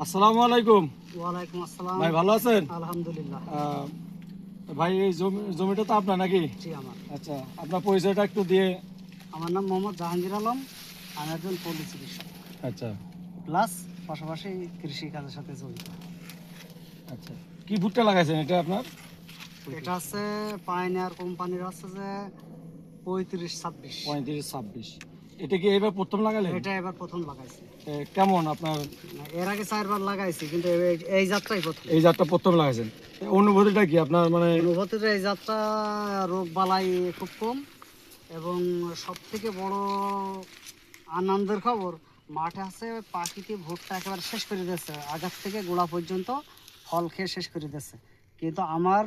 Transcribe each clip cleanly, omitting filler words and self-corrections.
আসসালামু আলাইকুম। ওয়ালাইকুম আসসালাম। ভাই ভালো আছেন? আলহামদুলিল্লাহ। ভাই এই জমিটা তো আপনার নাকি? জি আমার। আচ্ছা, আপনার পরিচয়টা একটু দিয়ে। আমার নাম মোহাম্মদ জাহাঙ্গীর আলম। আমি একজন পল্লী চিকিৎসক আচ্ছা প্লাস পাশাপাশি কৃষি কাজের সাথে জড়িত। আচ্ছা, কি ভুট্টা লাগাইছেন এটা আপনার? এটা আছে পাইনিয়ার কোম্পানির আছে যে 35-26। 35-26। এটা কি এবার প্রথম লাগালেন? এটা এবার প্রথম লাগাইছি। কেমন আপনার? এর আগে 4বার লাগাইছি কিন্তু এই যাত্রাই প্রথম। এই জাতটা প্রথম লাগাইছেন, অনুভূতিটা কি আপনার? মানে অনুভূতিটা এই যাত্রা রোগ বালাই খুব কম এবং সব থেকে বড় আনন্দের খবর মাঠে আছে পাখিতে ভুট্টা একেবারে শেষ করে দিচ্ছে, আগার থেকে গোড়া পর্যন্ত ফল খেয়ে শেষ করে দিচ্ছে। কিন্তু আমার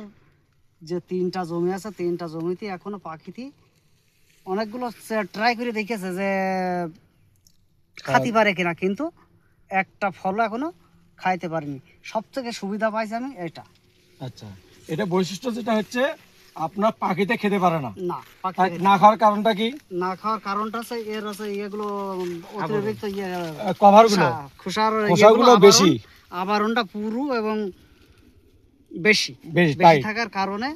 যে 3টা জমি আছে 3টা জমিতে এখনো পাখিতে অনেকগুলো ট্রাই করে দেখেছে যে খাতে পারে কিনা, কিন্তু একটা ফলও এখনো খাইতে পারিনি। সব থেকে সুবিধা পাইছি আমি এটা। আচ্ছা, এটা বৈশিষ্ট্য যেটা হচ্ছে আপনার পাখিতে খেতে পারে না। না পাখি না খাওয়ার কারণটা কি? না খাওয়ার কারণটা আছে এর আছে এগুলো অতিরিক্ত কভারগুলো, খোসাগুলো বেশি, আবরণটা পুরু এবং বেশি বেশি বেশি থাকার কারণে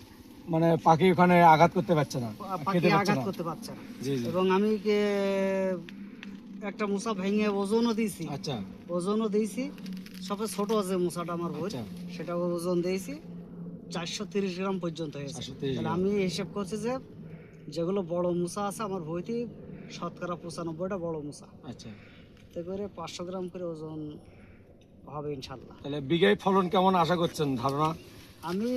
মানে পাখি ওখানে আঘাত করতে পারছে না, পাখি খেতে পারছে আঘাত না। করতে পারছে না। জি জি। এবং আমি একটা মুসা ভেঙে ওজনও দিয়েছি। আচ্ছা ওজনও দিয়েছি, সবচেয়ে ছোট আছে মুসাটা আমার বই, আচ্ছা। সেটা ওজন দিয়েছি 430 গ্রাম পর্যন্ত হয়েছে। 430 তাহলে গ্রাম। আমি হিসেব করছি যে যেগুলো বড় মুসা আছে আমার বইতে শতকরা 95টা বড় মুসা, আচ্ছা, এতে করে 500 গ্রাম করে ওজন হবে ইনশাল্লাহ। তাহলে বিঘায় ফলন কেমন আশা করছেন ধারণা? আমি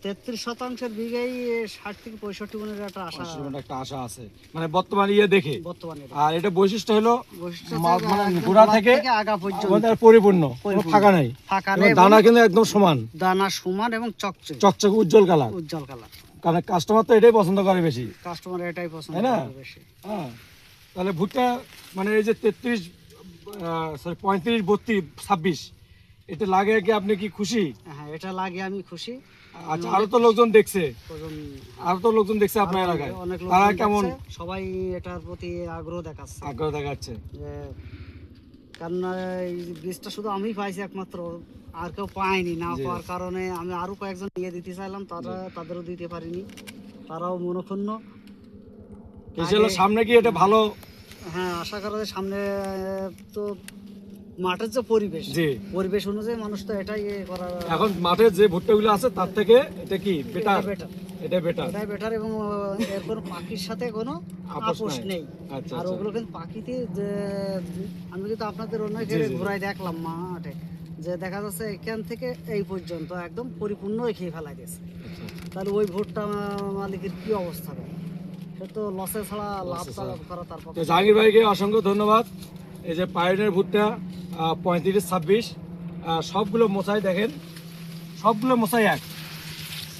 33% বিঘায় 60 থেকে 65 মনের একটা আশা একটা আশা আছে, মানে বর্তমানে দেখে। বর্তমানে। আর এটা বৈশিষ্ট্য হলো বৈশিষ্ট্য মানে একদম গোড়া গোড়া থেকে আগা পর্যন্ত আমাদের পরিপূর্ণ, কোনো ফাঁকা নাই। ফাঁকা এবং নেই, দানা কিন্তু একদম সমান, দানা সমান এবং চকচকে চকচকে উজ্জ্বল কালার। উজ্জ্বল কালার। কারণ কাস্টমার তো এটাই পছন্দ করে বেশি। কাস্টমার এটাই পছন্দ তাই না? করে বেশি। হ্যাঁ, তাহলে ভুট্টা মানে এই যে 35 সরি 35 32 26 এটা লাগে কি আপনি কি খুশি? হ্যাঁ, এটা লাগে আমি খুশি। আচ্ছা, আরো তো লোকজন দেখছে, ওজন- আরো তো লোকজন দেখছে আপনার আরো এলাকায়, অনেক লোক তারা কেমন সবাই এটার প্রতি আগ্রহ দেখাচ্ছে আগ্রহ দেখাচ্ছে? যে কারণ এই বীজটা শুধু আমি পাইছি একমাত্র, আর কেউ পায়নি। না জি। পাওয়ার কারণে আমি আরো কয়েকজন নিয়ে দিতে চাইলাম, তাদেরও দিতে পারিনি, তারাও মনক্ষুণ্ণ। এছাড়া সামনে কি এটা ভালো? হ্যাঁ, আশা করা যায় সামনে তো মাঠের যে পরিবেশ, জি। পরিবেশ অনুযায়ী মানুষ তো এটাই করা এখন মাঠে যে ভুট্টাগুলো আছে তার থেকে এটা কি বেটার? বেটার, এটা বেটার। এটাই বেটার। এবং এর কোনো পাখির সাথে কোনো আপোষ আপোষ নাই। নেই। আচ্ছা, আর আচ্ছা। ওগুলো কিন্তু পাখিতে যে আমি কিন্তু আপনাদের অন্য জি, জি। ঘুরাই দেখলাম মাঠে, যে দেখা যাচ্ছে এখান থেকে এই পর্যন্ত একদম পরিপূর্ণ খেয়ে ফেলাই দিয়েছে। আচ্ছা, আচ্ছা। তাহলে ওই ভুট্টা মালিকের কি অবস্থা হবে? সে তো লসে ছাড়া লাভ লসে ছাড়া। করা তার তো পক্ষে। জাহাঙ্গীর ভাইকে অসংখ্য ধন্যবাদ। এই যে পায়োনিয়ার ভুট্টা 35-26 সবগুলো মোছাই দেখেন, সবগুলো মোছাই এক,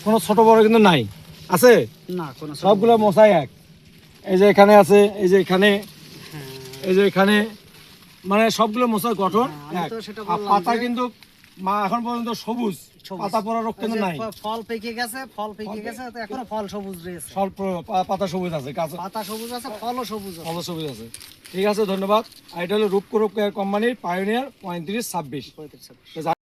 কোনো ছোট বড় কিন্তু নাই, আছে না কোনো সবগুলো মোছাই এক। এই যে এখানে আছে, এই যে এখানে, হ্যাঁ, এই যে এখানে, মানে সবগুলো মোছার গঠন হ্যাঁ, আমি এক। তো সেটা আর বললাম পাতা যে- কিন্তু এখন পর্যন্ত সবুজ, সবুজ। পাতা পড়া রোগ এই কিন্তু যে নাই। ফল পেকে গেছে, তো এখনো ফল সবুজ রয়েছে। সব পাতা সবুজ আছে, গাছ পাতা সবুজ আছে, ফলও সবুজ আছে। ফল সবুজ আছে। ঠিক আছে, ধন্যবাদ। আর এটা হলো রূপকোরক কোম্পানির পায়োনিয়ার 35-26। 35।